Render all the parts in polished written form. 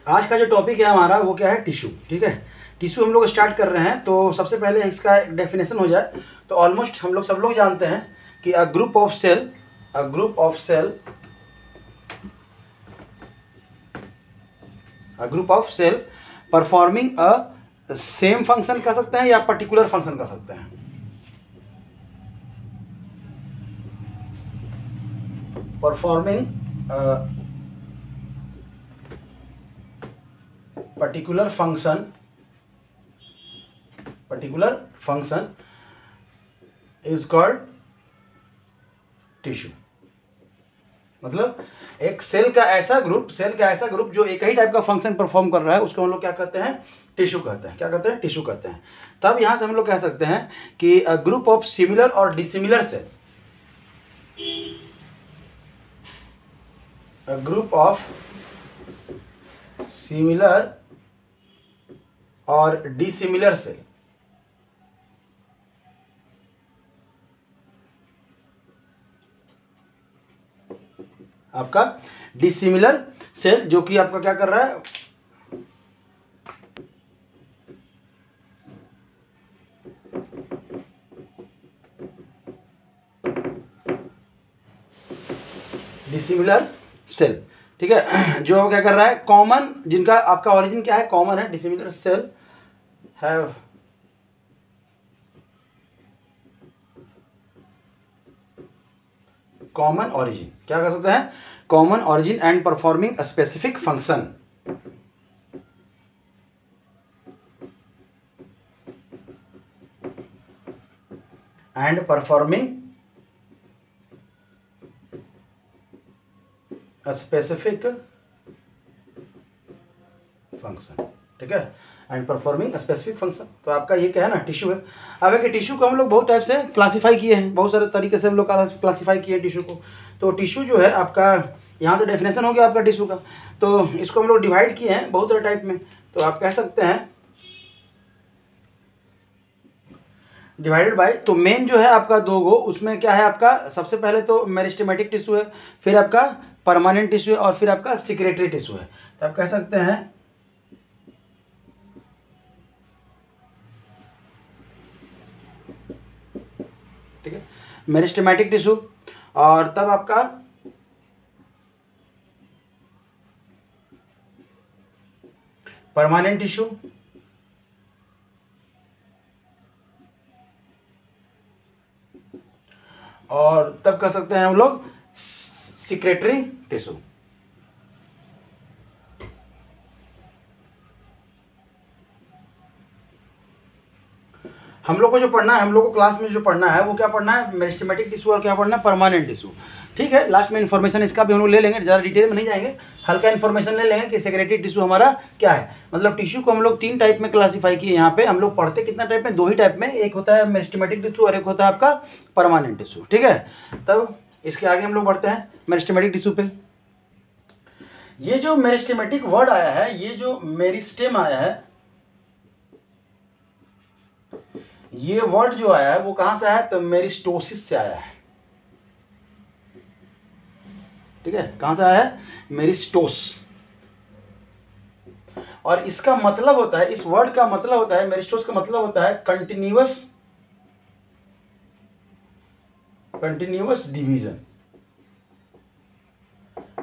आज का जो टॉपिक है हमारा वो क्या है, टिश्यू। ठीक है, टिश्यू हम लोग स्टार्ट कर रहे हैं। तो सबसे पहले इसका डेफिनेशन हो जाए तो ऑलमोस्ट हम लोग सब लोग जानते हैं कि a group of cell performing a same function कह सकते हैं या पर्टिकुलर फंक्शन कह सकते हैं। Performing particular function is called tissue. मतलब एक सेल का ऐसा ग्रुप जो एक ही टाइप का फंक्शन परफॉर्म कर रहा है उसको हम लोग क्या कहते हैं, टिश्यू कहते हैं। क्या कहते हैं, टिश्यू कहते हैं। तब यहां से हम लोग कह सकते हैं कि अ ग्रुप ऑफ सिमिलर और dissimilar cell, a group of similar और डिसिमिलर सेल आपका डिसिमिलर सेल जो कि आपका क्या कर रहा है, डिसिमिलर सेल। ठीक है, जो क्या कर रहा है, कॉमन, जिनका आपका ओरिजिन क्या है, कॉमन है। Dissimilar cell have common origin, क्या कर सकते हैं, common origin and performing a specific function. And performing a specific function. ठीक है, एंड परफॉर्मिंग स्पेसिफिक फंक्शन। तो आपका ये क्या है ना, टिश्यू है। अब है कि टिश्यू को हम लोग बहुत टाइप से क्लासीफाई किए हैं, बहुत सारे तरीके से हम लोग क्लासीफाई किए हैं टिश्यू को। तो टिश्यू जो है आपका, यहाँ से डेफिनेशन हो गया आपका टिश्यू का। तो इसको हम लोग डिवाइड किए हैं बहुत सारे टाइप में। तो आप कह सकते हैं डिवाइडेड बाय, तो मेन जो है आपका दो गो, उसमें क्या है आपका, सबसे पहले तो मेरिस्टेमेटिक टिश्यू है, फिर आपका परमानेंट टिश्यू है और फिर आपका सिक्रेटरी टिश्यू है। तो आप कह सकते हैं ठीक है, मेरिस्टेमेटिक टिश्यू, और तब आपका परमानेंट टिश्यू, और तब कर सकते हैं हम लोग सिक्रेटरी टिश्यू। हम लोग को जो पढ़ना है, हम लोग को क्लास में जो पढ़ना है वो क्या पढ़ना है, मेरिस्टेमेटिक टिश्यू और क्या पढ़ना है, परमानेंट टिश्यू। ठीक है, लास्ट में इन्फॉर्मेशन इसका भी हम लोग ले लेंगे, ज़्यादा डिटेल में नहीं जाएंगे, हल्का इन्फॉर्मेशन ले लेंगे कि सेक्रेटरी टिश्यू हमारा क्या है। मतलब टिश्यू को हम लोग 3 टाइप में क्लासीफाई किए यहाँ पे। हम लोग पढ़ते कितना टाइप में, 2 ही टाइप में, एक होता है मेरिस्टेमेटिक टिश्यू और एक होता है आपका परमानेंट टिश्यू। ठीक है, तब इसके आगे हम लोग बढ़ते हैं मेरिस्टेमेटिक टिश्यू पे। ये जो मेरिस्टेमेटिक वर्ड आया है, ये जो मेरिस्टेम आया है, ये वर्ड जो आया है वो कहां से आया है, तो मेरिस्टोसिस से आया है। ठीक है, कहां से आया है, मेरिस्टोस। और इसका मतलब होता है, इस वर्ड का मतलब होता है, मेरिस्टोस का मतलब होता है कंटिन्यूअस डिवीजन।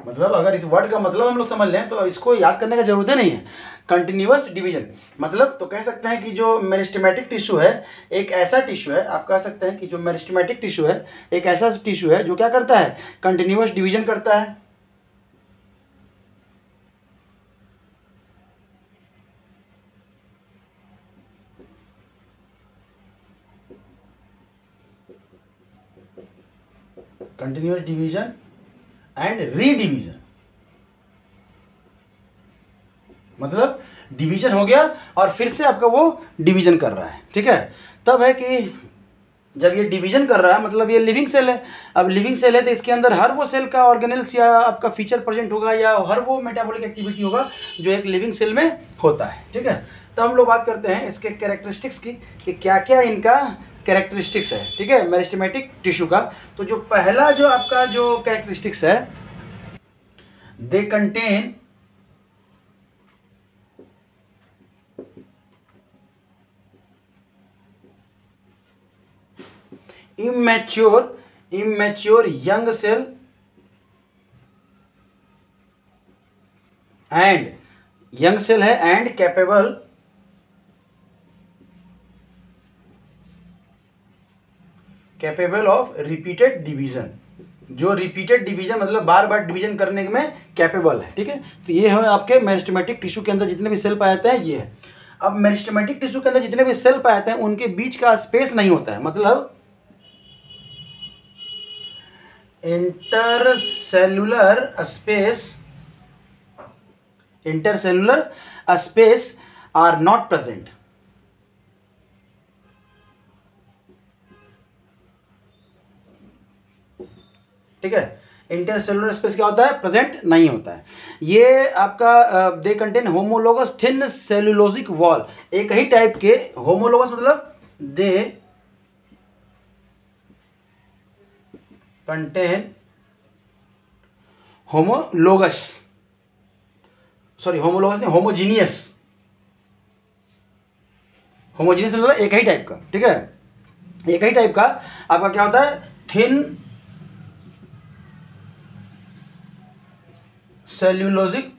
मतलब अगर इस वर्ड का मतलब हम लोग समझ लें तो इसको याद करने का जरूरत नहीं है। कंटिन्यूअस डिवीजन मतलब, तो कह सकते हैं कि जो मेरिस्टेमेटिक टिश्यू है एक ऐसा टिश्यू है, आप कह सकते हैं कि जो मेरिस्टेमेटिक टिश्यू है एक ऐसा टिश्यू है जो क्या करता है, कंटिन्यूअस डिवीजन करता है। कंटिन्यूअस डिवीजन एंड रीडिवीजन, मतलब डिवीजन हो गया और फिर से आपका वो डिवीजन कर रहा है। ठीक है, तब है कि जब ये डिवीजन कर रहा है मतलब ये लिविंग सेल है। अब लिविंग सेल है तो इसके अंदर हर वो सेल का ऑर्गेनेल्स या आपका फीचर प्रेजेंट होगा या हर वो मेटाबॉलिक एक्टिविटी होगा जो एक लिविंग सेल में होता है। ठीक है, तो हम लोग बात करते हैं इसके कैरेक्टरिस्टिक्स की कि क्या क्या इनका कैरेक्टरिस्टिक्स है। ठीक है, मेरिस्टेमेटिक टिश्यू का। तो जो पहला जो आपका जो कैरेक्टरिस्टिक्स है, they contain immature young cell and young cell है and capable of repeated division, जो रिपीटेड डिवीजन मतलब बार बार डिवीजन करने में कैपेबल है। ठीक है, तो ये है आपके मेरिस्टेमेटिक टिश्यू के अंदर जितने भी सेल पाए जाते हैं, ये है। अब मेरिस्टेमेटिक टिश्यू के अंदर जितने भी सेल पाए जाते हैं उनके बीच का स्पेस नहीं होता है, मतलब intercellular space are not present. ठीक है, इंटरसेलुलर स्पेस क्या होता है, प्रेजेंट नहीं होता है। ये आपका they contain homologous thin cellulosic wall, एक ही टाइप के होमोलोगस मतलब दे कंटेन होमोलोगस नहीं, होमोजीनियस मतलब एक ही टाइप का। ठीक है, एक ही टाइप का आपका क्या होता है, थिन सेल्यूलोजिक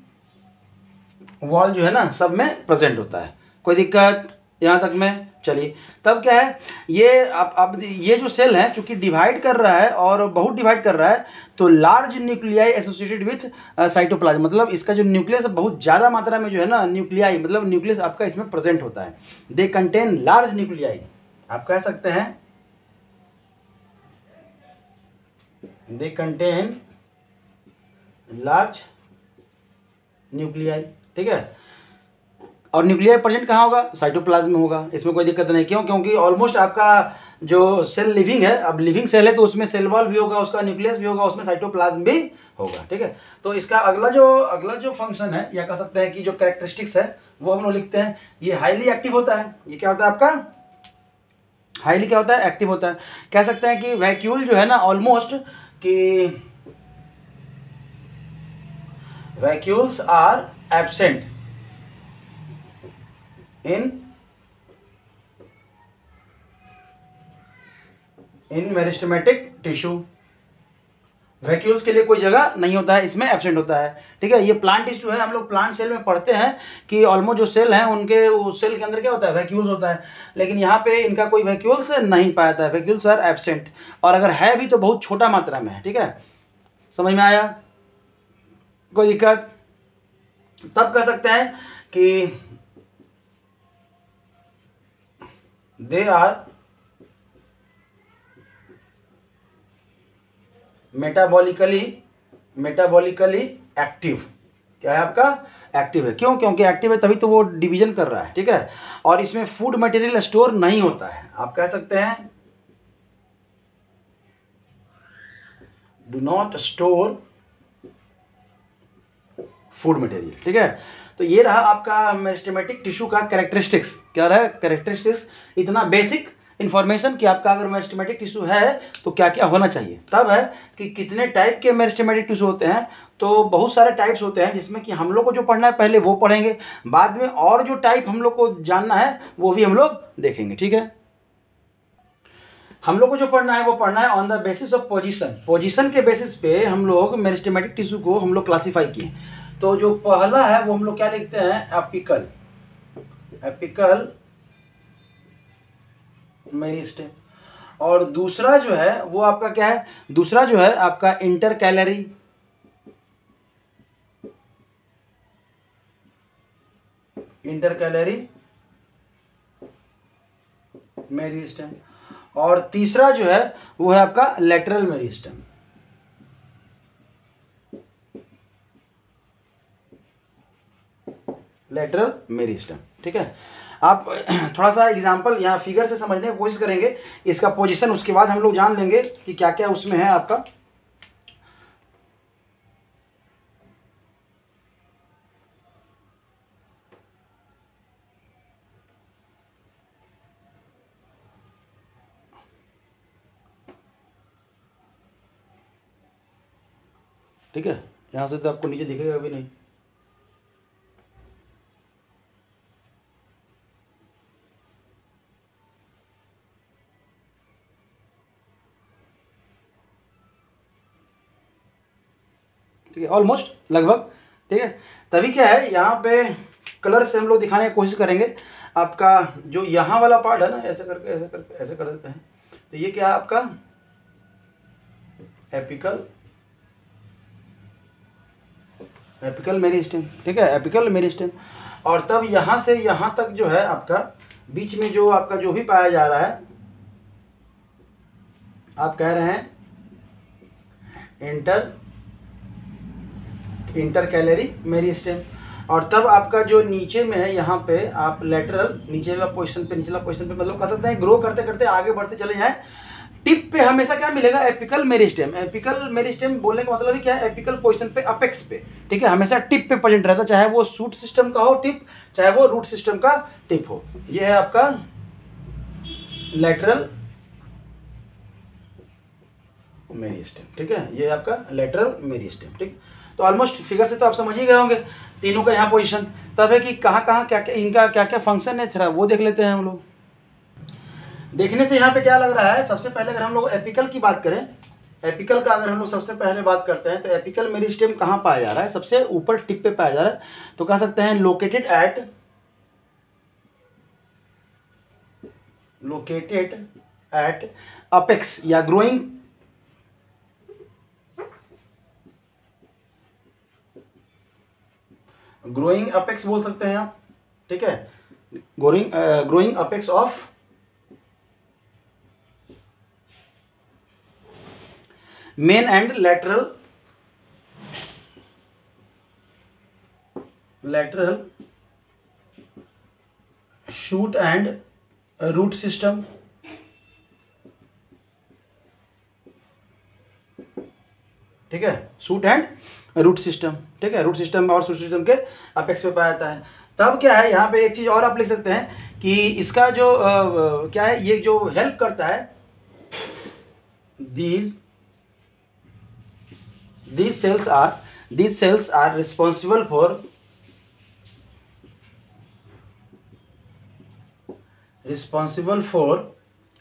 वॉल जो है ना सब में प्रेजेंट होता है। कोई दिक्कत यहाँ तक में? चलिए, तब क्या है, ये अब ये जो सेल है चूंकि डिवाइड कर रहा है और बहुत डिवाइड कर रहा है, तो large nuclei associated with cytoplasm, मतलब इसका जो न्यूक्लियस बहुत ज़्यादा मात्रा में जो है ना न्यूक्लियाई मतलब न्यूक्लियस आपका इसमें प्रेजेंट होता है। दे कंटेन लार्ज न्यूक्लियाई, आप कह सकते हैं दे कंटेन लार्ज न्यूक्लियाई। ठीक है, और न्यूक्लियाई प्रेजेंट कहाँ होगा, साइटोप्लाज्म में होगा, इसमें कोई दिक्कत नहीं। क्यों? क्योंकि ऑलमोस्ट आपका जो सेल लिविंग है, अब लिविंग सेल है तो उसमें सेल वॉल भी होगा, उसका न्यूक्लियस भी होगा, उसमें साइटोप्लाज्म भी होगा। ठीक है, तो इसका अगला जो फंक्शन है या कह सकते हैं कि जो कैरेक्टरिस्टिक्स है वो हम लोग लिखते हैं। ये हाईली एक्टिव होता है। ये क्या होता है आपका, हाईली क्या होता है, एक्टिव होता है। कह सकते हैं कि वैक्यूल जो है ना ऑलमोस्ट कि vacuoles are absent in meristematic tissue. Vacuoles के लिए कोई जगह नहीं होता है, इसमें एब्सेंट होता है। ठीक है, ये प्लांट टिश्यू है, हम लोग प्लांट सेल में पढ़ते हैं कि ऑलमोस्ट जो सेल हैं उनके उस सेल के अंदर क्या होता है, वैक्यूल्स होता है, लेकिन यहाँ पे इनका कोई वैक्यूल्स नहीं पाया जाता है, वैक्यूल्स आर एब्सेंट, और अगर है भी तो बहुत छोटा मात्रा में है। ठीक है, समझ में आया? कोई दिक्कत? तब कह सकते हैं कि दे आर मेटाबॉलिकली एक्टिव। क्या है आपका, एक्टिव है। क्यों? क्योंकि एक्टिव है तभी तो वो डिवीजन कर रहा है। ठीक है, और इसमें फूड मटेरियल स्टोर नहीं होता है, आप कह सकते हैं do not store food material. ठीक है, तो ये रहा आपका मेरिस्टेमेटिक टिश्यू का कैरेक्टरिस्टिक्स। क्या रहा, कैरेक्टरिस्टिक्स, इतना बेसिक इन्फॉर्मेशन कि आपका अगर मेरिस्टेमेटिक टिश्यू है तो क्या क्या होना चाहिए। तब है कि कितने टाइप के मेरिस्टेमेटिक टिश्यू होते हैं, तो बहुत सारे टाइप्स होते हैं जिसमें कि हम लोग को जो पढ़ना है पहले वो पढ़ेंगे, बाद में और जो टाइप हम लोग को जानना है वो भी हम लोग देखेंगे। ठीक है, हम लोग को जो पढ़ना है वो पढ़ना है on the basis of position. Position के बेसिस पे हम लोग मेरिस्टेमेटिक टिश्यू को हम लोग क्लासीफाई किए। तो जो पहला है वो हम लोग क्या लिखते हैं, एपिकल मेरिस्टेम, और दूसरा जो है वो आपका क्या है, दूसरा जो है आपका इंटरकैलरी मेरिस्टेम, और तीसरा जो है वो है आपका लेटरल मेरिस्टेम। Lateral meristem. ठीक है, आप थोड़ा सा एग्जांपल यहाँ फिगर से समझने की कोशिश करेंगे इसका पोजीशन, उसके बाद हम लोग जान लेंगे कि क्या क्या उसमें है आपका। ठीक है, यहाँ से तो आपको नीचे दिखेगा भी नहीं। ठीक है, ऑलमोस्ट लगभग। ठीक है, तभी क्या है यहाँ पे कलर से हम लोग दिखाने की कोशिश करेंगे। आपका जो यहाँ वाला पार्ट है ना, ऐसे करके ऐसे करके ऐसे कर देते हैं, तो ये क्या है आपका एपिकल मेरिस्टेम। ठीक है, एपिकल मेरिस्टेम। और तब यहाँ से यहाँ तक जो है आपका बीच में जो आपका जो भी पाया जा रहा है, आप कह रहे हैं इंटरकैलरी मेरिस्टेम। और तब आपका जो नीचे में है यहाँ पे आप लेटरल नीचे वाला पोजीशन पे, निचला पोजीशन पे मतलब कह सकते हैं ग्रो करते करते आगे बढ़ते चले जाएं, टिप पे हमेशा क्या मिलेगा, एपिकल मेरिस्टेम। एपिकल मेरिस्टेम बोलने का मतलब ही क्या है, एपिकल पोजीशन पे, अपेक्स पे। ठीक है, हमेशा टिप पे प्रेजेंट रहता है, चाहे वो शूट सिस्टम का हो टिप, चाहे वो रूट सिस्टम का टिप हो। ये है आपका लेटरल मेरिस्टेम। ठीक है, ये आपका लेटरल मेरिस्टेम। ठीक, तो ऑलमोस्ट फिगर से तो आप समझ ही गए होंगे तीनों का यहाँ पोजीशन। तब है कि कहाँ कहाँ क्या क्या इनका क्या क्या फंक्शन है, थोड़ा वो देख लेते हैं हम लोग। देखने से यहाँ पे क्या लग रहा है, सबसे पहले अगर हम लोग एपिकल की बात करें, एपिकल का अगर हम लोग सबसे पहले बात करते हैं तो एपिकल मेरिस्टेम कहाँ पाया जा रहा है, सबसे ऊपर टिप पे पाया जा रहा है। तो कह सकते हैं लोकेटेड एट अपेक्स या ग्रोइंग अपेक्स बोल सकते हैं आप। ठीक है, growing apex of main and lateral shoot and root system. ठीक है, शूट एंड रूट सिस्टम। ठीक है, रूट सिस्टम और शूट सिस्टम के अपेक्स पे पाया जाता है। तब क्या है यहाँ पे एक चीज और आप लिख सकते हैं कि इसका जो क्या है, ये जो हेल्प करता है, these cells are responsible for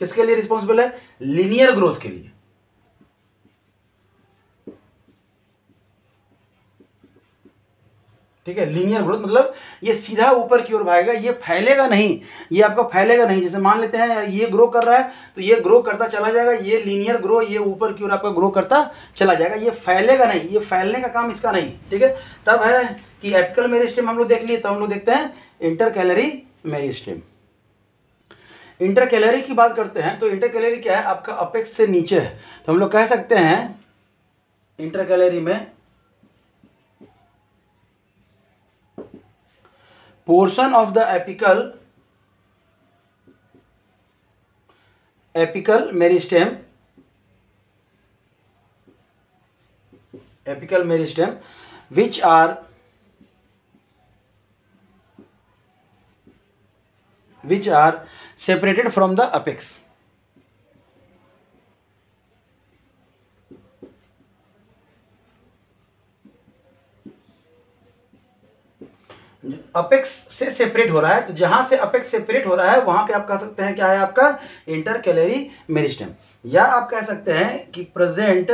किसके लिए रिस्पॉन्सिबल है, लीनियर ग्रोथ के लिए। ठीक है, लीनियर ग्रोथ मतलब ये सीधा ऊपर की ओर भागेगा, ये फैलेगा नहीं, ये आपका फैलेगा नहीं। जैसे मान लेते हैं ये ग्रो कर रहा है तो ये ग्रो करता चला जाएगा, ये लीनियर ग्रो, ये ऊपर की ओर आपका ग्रो करता चला जाएगा, ये फैलेगा नहीं, ये फैलने का काम इसका नहीं। ठीक है, तब है कि एपिकल मेरिस्टेम हम लोग देख लिए। तब हम लोग देखते हैं इंटरकैलरी मेरिस्टेम। इंटरकैलरी की बात करते हैं तो इंटरकैलरी क्या है, आपका अपेक्स से नीचे है। तो हम लोग कह सकते हैं इंटरकैलरी में portion of the apical meristem which are separated from the apex। Apex से सेपरेट हो रहा है, तो जहां से अपेक्स सेपरेट हो रहा है वहां पे आप कह सकते हैं क्या है आपका इंटरकैलरी मेरिस्टेम। या आप कह सकते हैं कि present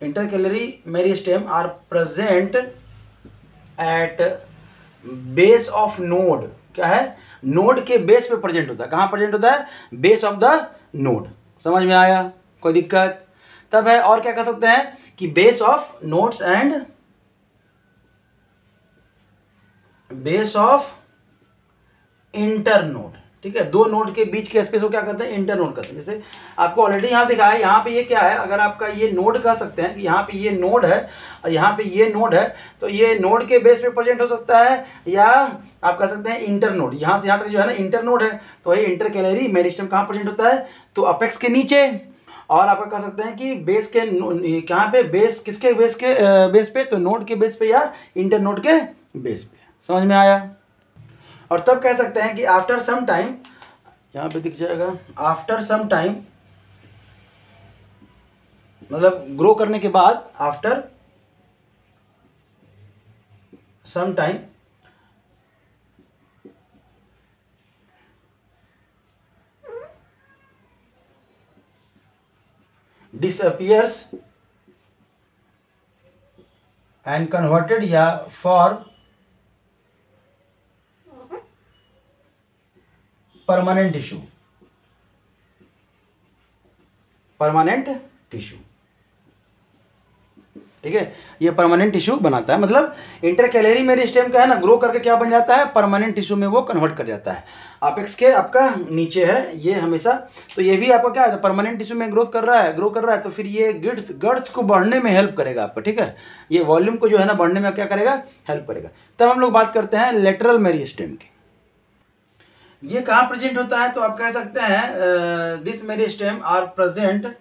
intercalary meristem are present at base of node. क्या है, नोड के बेस पे प्रेजेंट होता है। कहां प्रेजेंट होता है, बेस ऑफ द नोड। समझ में आया, कोई दिक्कत? तब है और क्या कह सकते हैं कि base of nodes and base of internode. ठीक है, दो नोड के बीच के स्पेस को क्या कहते हैं, इंटरनोड कहते हैं। जैसे आपको ऑलरेडी यहाँ दिखा है, यहाँ पे ये क्या है, अगर आपका ये नोड कह सकते हैं कि यहाँ पे ये नोड है और यहाँ पे ये नोड है, तो ये नोड के बेस पे प्रेजेंट हो सकता है, या आप कह सकते हैं इंटरनोड। यहाँ से यहाँ तक जो है ना इंटरनोड है, तो ये इंटरकैलरी मेरिस्टेम कहाँ प्रेजेंट होता है, तो अपेक्स के नीचे। और आप कह सकते हैं कि बेस के कहाँ पे, बेस किसके बेस पे, तो नोड के बेस पे या इंटरनोड के बेस पे। समझ में आया? और तब कह सकते हैं कि आफ्टर सम टाइम, यहाँ पे दिख जाएगा, आफ्टर सम टाइम मतलब ग्रो करने के बाद, after some time disappears and converted या for permanent tissue, permanent tissue, ठीक है। ये परमानेंट टिश्यू बनाता है, मतलब इंटरकैलरी मेरिस्टेम का है ना, ग्रो करके क्या बन जाता है, परमानेंट टिश्यू में वो कन्वर्ट कर जाता है। अपेक्स के आपका नीचे है ये हमेशा, तो ये भी आपका क्या है, परमानेंट टिश्यू में ग्रो कर रहा है, तो फिर ये गर्थ को बढ़ने में हेल्प करेगा आपको, ठीक है। ये वॉल्यूम को जो है ना बढ़ने में क्या करेगा, हेल्प करेगा। तब हम लोग बात करते हैं लेटरल मेरिस्टेम की। ये कहाँ प्रेजेंट होता है, तो आप कह सकते हैं this meristem are present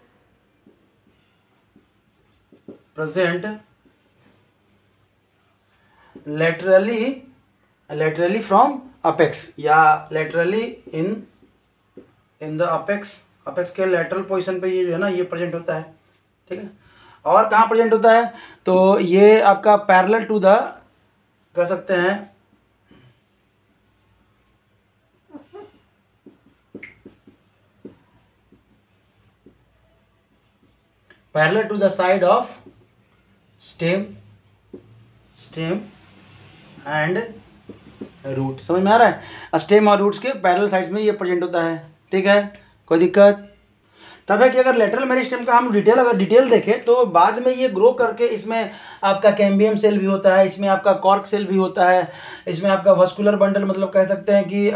laterally from apex या laterally in the apex के lateral पोजीशन पे ये जो है ना ये प्रेजेंट होता है, ठीक है। और कहाँ प्रेजेंट होता है, तो ये आपका पैरेलल टू द कह सकते हैं parallel to the side of stem and root. समझ में आ रहा है, स्टेम और रूट्स के पैरेलल साइड्स में ये प्रेजेंट होता है, ठीक है, कोई दिक्कत। तब है कि अगर लेटरल मेरिस्टेम का हम अगर डिटेल देखें तो बाद में ये ग्रो करके इसमें आपका कैम्बियम सेल भी होता है, इसमें आपका कॉर्क सेल भी होता है, इसमें आपका वस्कुलर बंडल मतलब कह सकते हैं कि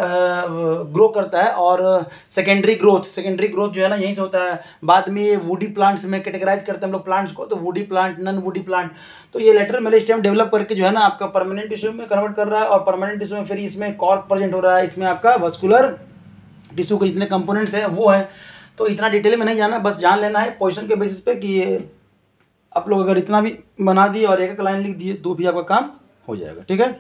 ग्रो करता है। और सेकेंडरी ग्रोथ जो है ना यहीं से होता है। बाद में ये वुडी प्लांट्स में कैटेगराइज करते हैं हम लोग प्लांट्स को, तो woody plant, non woody plant. तो ये लेटरल मेरिस्टेम डेवलप करके जो है ना आपका परमानेंट टिश्यू में कन्वर्ट कर रहा है, और परमानेंट टिश्यू में फिर इसमें कॉर्क प्रेजेंट हो रहा है, इसमें आपका वस्कुलर टिश्यू के जितने कंपोनेंट्स हैं वो हैं। तो इतना डिटेल में नहीं जाना, बस जान लेना है पोजीशन के बेसिस पे कि ये आप लोग अगर इतना भी बना दिए और एक लाइन लिख दिए तो भी आपका काम हो जाएगा, ठीक है।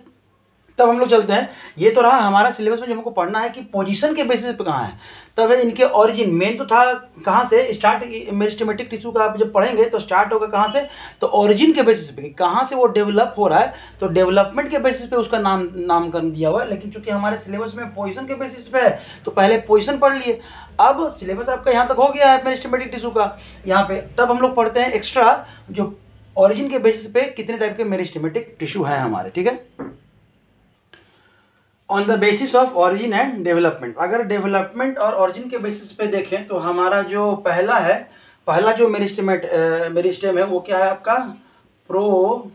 तब हम लोग चलते हैं, ये तो रहा हमारा सिलेबस में जो हमको पढ़ना है कि पोजीशन के बेसिस पे कहाँ है। तब है इनके ओरिजिन, मेन तो था कहाँ से स्टार्ट, मेरिस्टेमेटिक टिश्यू का आप जब पढ़ेंगे तो स्टार्ट होगा कहाँ से, तो ओरिजिन के बेसिस पे कहाँ से वो डेवलप हो रहा है, तो डेवलपमेंट के बेसिस पे उसका नामकरण दिया हुआ है। लेकिन चूंकि हमारे सिलेबस में पोजीशन के बेसिस पे है तो पहले पोजीशन पढ़ लिए। अब सिलेबस आपका यहाँ तक हो गया है मेरिस्टेमेटिक टिश्यू का यहाँ पे, तब हम लोग पढ़ते हैं एक्स्ट्रा जो ओरिजिन के बेसिस पे कितने टाइप के मेरिस्टेमेटिक टिश्यू है हमारे, ठीक है। On the basis of origin and development, अगर डेवलपमेंट और ऑरिजिन के बेसिस पे देखें तो हमारा जो पहला जो मेरिस्टेम है वो क्या है आपका, प्रो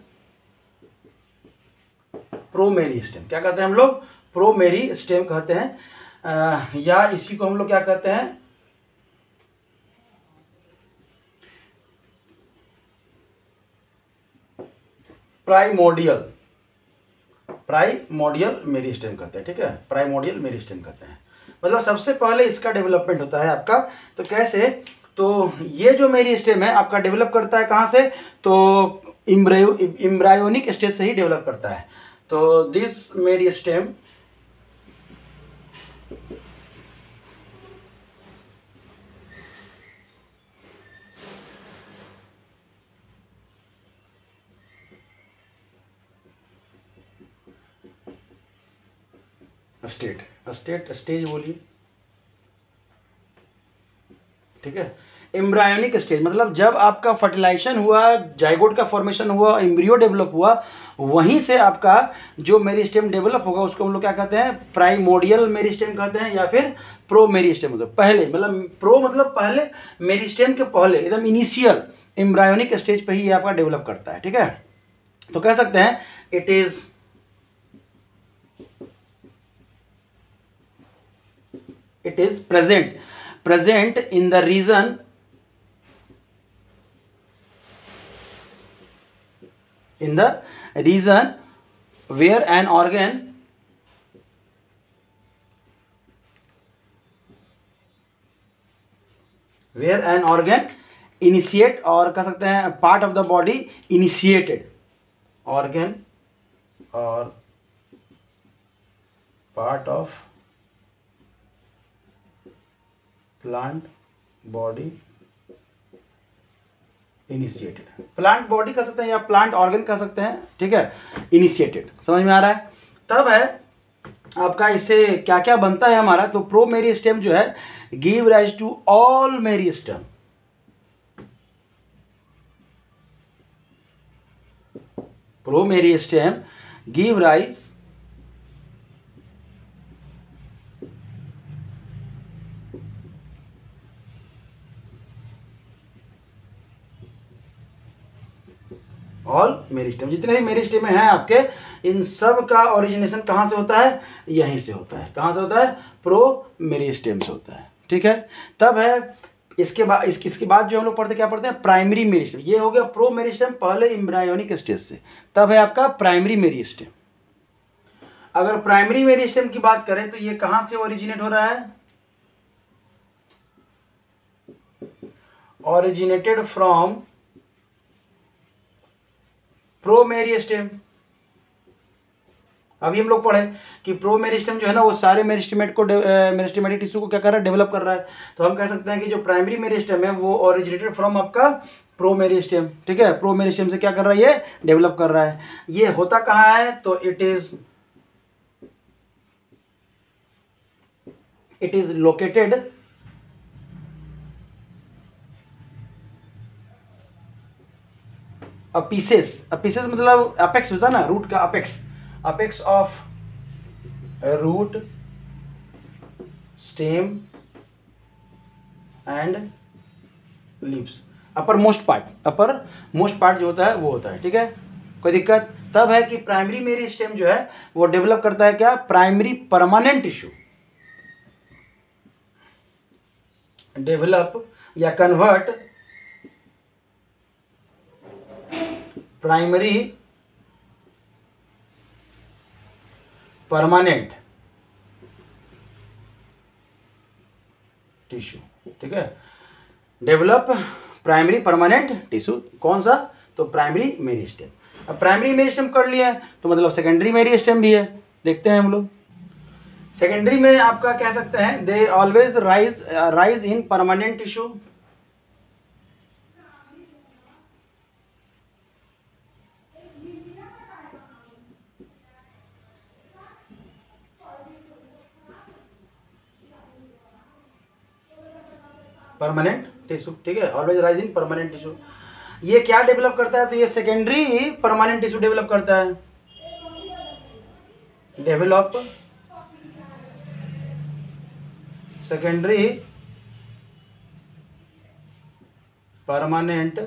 मेरिस्टेम। क्या कहते हैं हम लोग, प्रो मेरिस्टेम कहते हैं, या इसी को हम लोग क्या कहते हैं, प्राइमोडियल मेरिस्टेम कहते हैं, ठीक है, प्राइमोडियल मेरिस्टेम कहते हैं। मतलब सबसे पहले इसका डेवलपमेंट होता है आपका, तो कैसे, तो ये जो मेरिस्टेम है आपका डेवलप करता है कहाँ से, तो इम्ब्रायोनिक स्टेज से ही डेवलप करता है। तो दिस मेरिस्टेम स्टेज बोलिए, ठीक है। एम्ब्रायोनिक स्टेज मतलब जब आपका फर्टिलाइजेशन हुआ, जाइगोट का फॉर्मेशन हुआ, एम्ब्रियो डेवलप हुआ, वहीं से आपका जो मेरिस्टेम डेवलप होगा उसको हम लोग क्या कहते हैं, प्राइमोडियल मेरिस्टेम कहते हैं, या फिर प्रो मेरिस्टेम। मतलब पहले, मतलब प्रो मतलब पहले, मेरिस्टेम के पहले एकदम इनिशियल एम्ब्रायोनिक स्टेज पे ही ये आपका डेवलप करता है, ठीक है। तो कह सकते हैं it is present in the region where an organ initiate, और कह सकते हैं part of the body initiated, organ और part of plant body initiated, plant body कह सकते हैं या प्लांट ऑर्गन कह सकते हैं, ठीक है, इनिशिएटेड। समझ में आ रहा है। तब है आपका इससे क्या क्या बनता है हमारा, तो प्रो मेरिस्टेम जो है give rise to all meristem, promeristem give rise all meristem, जितने भी मेरिस्टेम हैं आपके, इन सब का ओरिजिनेशन कहाँ से होता है? यहीं से होता है। कहाँ से होता है? प्रो मेरिस्टेम से होता है। ठीक है, तब है इसके बाद इसके बाद जो हम लोग पढ़ते क्या पढ़ते हैं? Primary meristem. ये हो गया प्रो मेरिस्टेम पहले एम्ब्रायोनिक स्टेज से, तब है आपका प्राइमरी मेरिस्टेम। अगर प्राइमरी मेरिस्टेम की बात करें तो ये कहाँ से ओरिजिनेट हो रहा है? Originated from pro meristem. अभी हम लोग पढ़े कि प्रो मेरिस्टेम जो है ना वो सारे मेरिस्टेमेट को मेरिस्टेमेटिक टिश्यू को क्या कर रहा है? डेवलप कर रहा है। तो हम कह सकते हैं कि जो प्राइमरी मेरिस्टेम है वो ओरिजिनेटेड फ्रॉम आपका प्रो मेरिस्टेम। ठीक है, प्रो मेरिस्टेम से क्या कर रहा है? ये डेवलप कर रहा है। ये होता कहाँ है? तो इट इज लोकेटेड अपिसेस मतलब अपेक्स होता है ना, रूट का apex of root stem and leaves, uppermost part जो होता है वो होता है। ठीक है, कोई दिक्कत? तब है कि प्राइमरी मेरिस्टेम जो है वो डेवलप करता है क्या? प्राइमरी परमानेंट टिश्यू, डेवलप या कन्वर्ट प्राइमरी परमानेंट टिश्यू। ठीक है, डेवलप प्राइमरी परमानेंट टिश्यू, कौन सा? तो प्राइमरी मेरिस्टेम। अब प्राइमरी मेरिस्टेम कर लिया है तो मतलब सेकेंडरी मेरिस्टेम भी है। देखते हैं हम लोग। सेकेंडरी में आपका कह सकते हैं they always rise in permanent tissue. Permanent tissue, ठीक है, always rise in permanent tissue. ये क्या डेवलप करता है? तो ये सेकेंडरी परमानेंट टिश्यू डेवलप करता है। Develop secondary permanent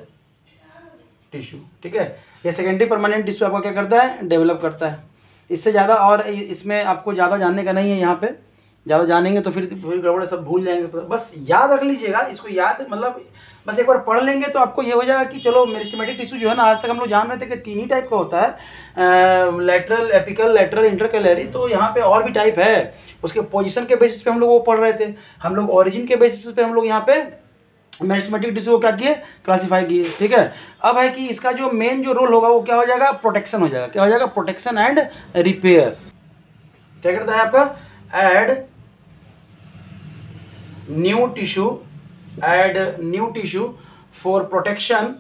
tissue. ठीक है, ये सेकेंडरी परमानेंट टिश्यू आपका क्या करता है? डेवलप करता है। इससे ज़्यादा और इसमें आपको ज़्यादा जानने का नहीं है। यहाँ पे ज़्यादा जानेंगे तो फिर गड़बड़ सब भूल जाएंगे। तो बस याद रख लीजिएगा इसको, याद मतलब बस एक बार पढ़ लेंगे तो आपको ये हो जाएगा कि चलो मेरिस्टेमेटिक टिश्यू जो है ना, आज तक हम लोग जान रहे थे कि 3 ही टाइप का होता है, लेटरल, एपिकल, लेटरल, इंटरकैलरी। तो यहाँ पे और भी टाइप है। उसके पोजीशन के बेसिस पे हम लोग वो पढ़ रहे थे। हम लोग ओरिजिन के बेसिस पे हम लोग यहाँ पे मेरिस्टेमेटिक टिश्यू को क्या किए? क्लासीफाई किए। ठीक है, अब है कि इसका जो मेन जो रोल होगा वो क्या हो जाएगा? प्रोटेक्शन हो जाएगा। क्या हो जाएगा? Protection and repair. क्या करता है आपका? Add new tissue for protection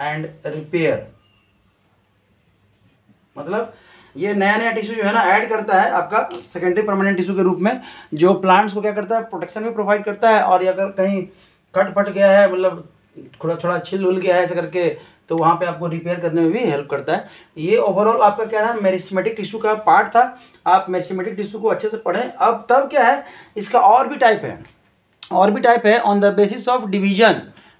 and repair. मतलब ये नया नया टिश्यू जो है ना ऐड करता है आपका सेकेंडरी परमानेंट टिश्यू के रूप में, जो प्लांट्स को क्या करता है? प्रोटेक्शन भी प्रोवाइड करता है। और अगर कहीं कट फट गया है, मतलब थोड़ा छिल उल गया है ऐसे करके, तो वहाँ पे आपको रिपेयर करने में भी हेल्प करता है। ये ओवरऑल आपका क्या है? मेरिस्टेमेटिक टिश्यू का पार्ट था। आप मेरिस्टेमेटिक टिश्यू को अच्छे से पढ़ें। अब तब क्या है, इसका और भी टाइप है on the basis of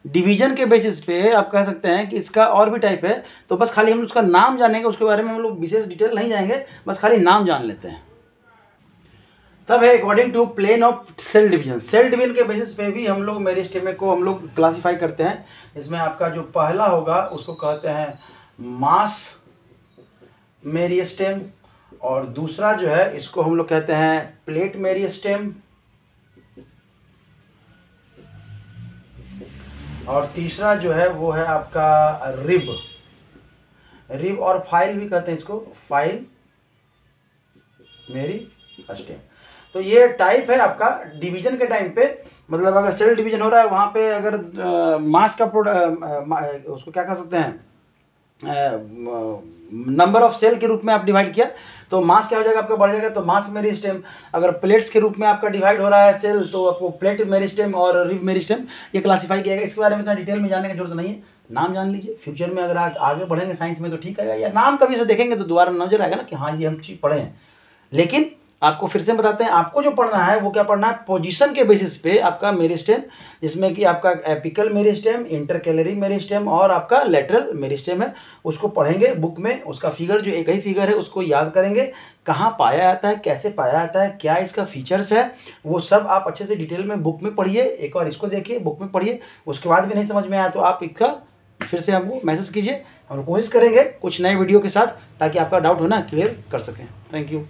division के बेसिस पे आप कह सकते हैं कि इसका और भी टाइप है। तो बस खाली हम उसका नाम जानेंगे, उसके बारे में हम लोग विशेष डिटेल नहीं जाएंगे, बस खाली नाम जान लेते हैं। तब है according to plane of cell division के बेसिस पे भी हम लोग मेरिस्टेम को हम लोग क्लासीफाई करते हैं। इसमें आपका जो पहला होगा उसको कहते हैं मास मेरिस्टेम, और दूसरा जो है इसको हम लोग कहते हैं प्लेट मेरिस्टेम, और तीसरा जो है वो है आपका रिब और फाइल भी कहते हैं इसको, फाइल मेरिस्टेम। तो ये टाइप है आपका डिवीजन के टाइम पे। मतलब अगर सेल डिवीजन हो रहा है वहाँ पे अगर मास का उसको क्या कह सकते हैं? नंबर ऑफ सेल के रूप में आप डिवाइड किया तो मास क्या हो जाएगा आपका, बढ़ जाएगा। तो मास मेरिस्टेम, अगर प्लेट्स के रूप में आपका डिवाइड हो रहा है सेल तो आपको प्लेट मेरिस्टेम और रिब मेरिस्टेम ये क्लासीफाई किया गया। इसके बारे में इतना डिटेल में जानने की जरूरत नहीं है, नाम जान लीजिए। फ्यूचर में अगर आगे बढ़ेंगे साइंस में तो ठीक है, या नाम कभी से देखेंगे तो दोबारा नजर आएगा ना कि हाँ ये हम चीज़ पढ़े हैं। लेकिन आपको फिर से बताते हैं, आपको जो पढ़ना है वो क्या पढ़ना है, पोजीशन के बेसिस पे आपका मेरिस्टेम, जिसमें कि आपका एपिकल मेरिस्टेम, इंटरकैलरी मेरिस्टेम और आपका लेटरल मेरिस्टेम है, उसको पढ़ेंगे बुक में। उसका फिगर जो एक ही फिगर है उसको याद करेंगे, कहाँ पाया जाता है, कैसे पाया जाता है, क्या इसका फीचर्स है, वो सब आप अच्छे से डिटेल में बुक में पढ़िए। एक बार इसको देखिए, बुक में पढ़िए, उसके बाद भी नहीं समझ में आया तो आप इसका फिर से हमको मैसेज कीजिए, हम कोशिश करेंगे कुछ नए वीडियो के साथ ताकि आपका डाउट हो ना क्लियर कर सकें। Thank you.